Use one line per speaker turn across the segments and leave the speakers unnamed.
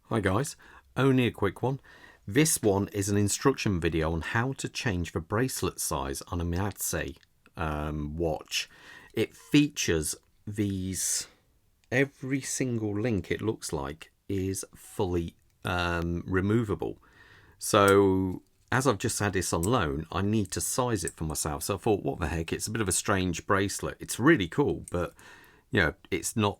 Hi guys, only a quick one. This one is an instruction video on how to change the bracelet size on a Minase watch. It features these, every single link it looks like is fully removable. So as I've just had this on loan, I need to size it for myself. So I thought, what the heck, it's a bit of a strange bracelet. It's really cool, but you know, it's not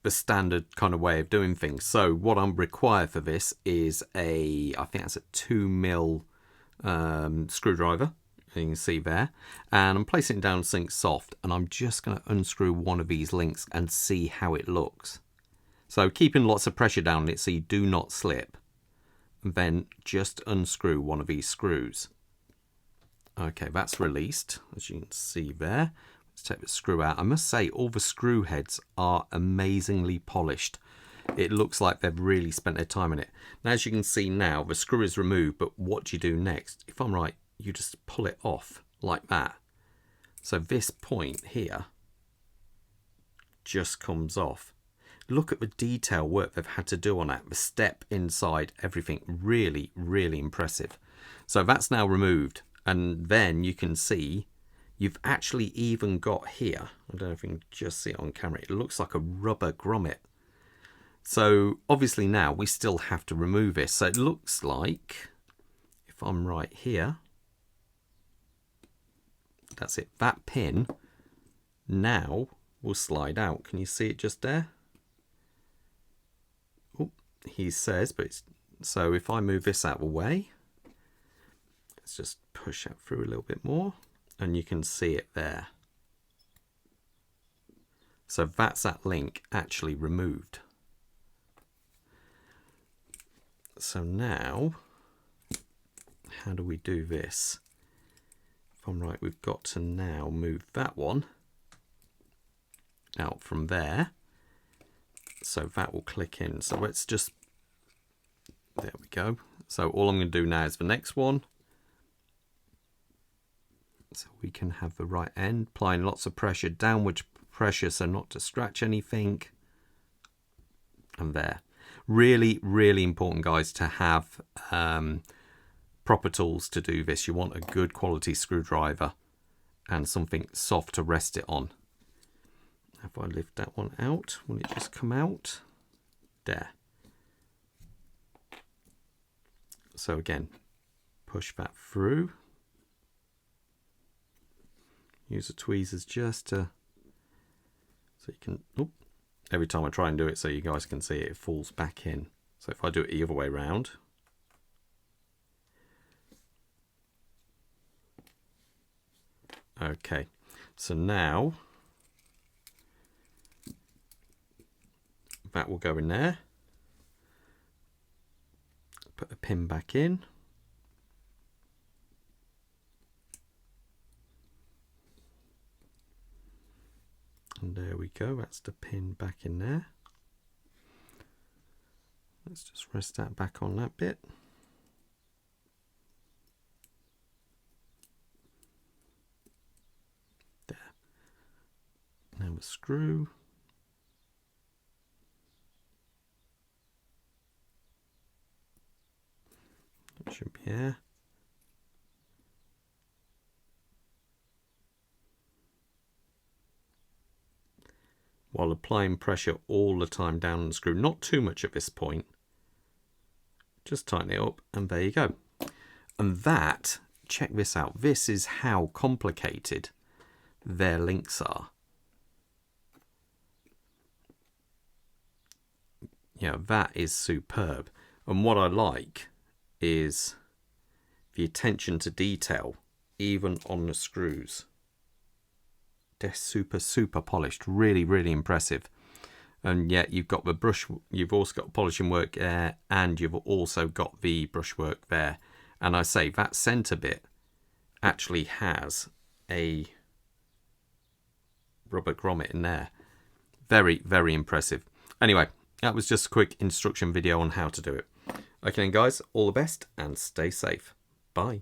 the standard kind of way of doing things. So what I'm required for this is I think that's a 2mm screwdriver, you can see there, and I'm placing it down Sync Soft, and I'm just going to unscrew one of these links and see how it looks. So keeping lots of pressure down on it so you do not slip, and then just unscrew one of these screws. Okay, that's released, as you can see there. Let's take the screw out. I must say, all the screw heads are amazingly polished. It looks like they've really spent their time in it. Now, as you can see now, the screw is removed, but what do you do next? If I'm right, you just pull it off like that. So this point here just comes off. Look at the detail work they've had to do on that. The step inside, everything, really, really impressive. So that's now removed. And then you can see you've actually even got here, I don't know if you can just see it on camera, it looks like a rubber grommet. So obviously now we still have to remove this. So it looks like, if I'm right here, that's it, that pin now will slide out. Can you see it just there? Oh, he says, but it's, so if I move this out of the way, let's just push that through a little bit more. And you can see it there. So that's that link actually removed. So now, how do we do this? If I'm right, we've got to now move that one out from there. So that will click in. So let's just, there we go. So all I'm going to do now is the next one. So we can have the right end, applying lots of pressure, downward pressure, so not to scratch anything. And there. Really, really important, guys, to have proper tools to do this. You want a good quality screwdriver and something soft to rest it on. If I lift that one out, will it just come out? There. So again, push that through. Use the tweezers just to, so you can, oh, every time I try and do it so you guys can see it, it falls back in. So if I do it the other way around, okay, so now that will go in there, put the pin back in. And there we go, that's the pin back in there. Let's just rest that back on that bit. There. Now the screw. It should be there. While applying pressure all the time down on the screw. Not too much at this point. Just tighten it up and there you go. And that, check this out, this is how complicated their links are. Yeah, that is superb. And what I like is the attention to detail, even on the screws. They're super, super polished. Really, really impressive. And yet you've got the brush, you've also got polishing work there, and you've also got the brushwork there. And I say that center bit actually has a rubber grommet in there. Very, very impressive. Anyway, that was just a quick instruction video on how to do it. Okay then guys, all the best and stay safe. Bye.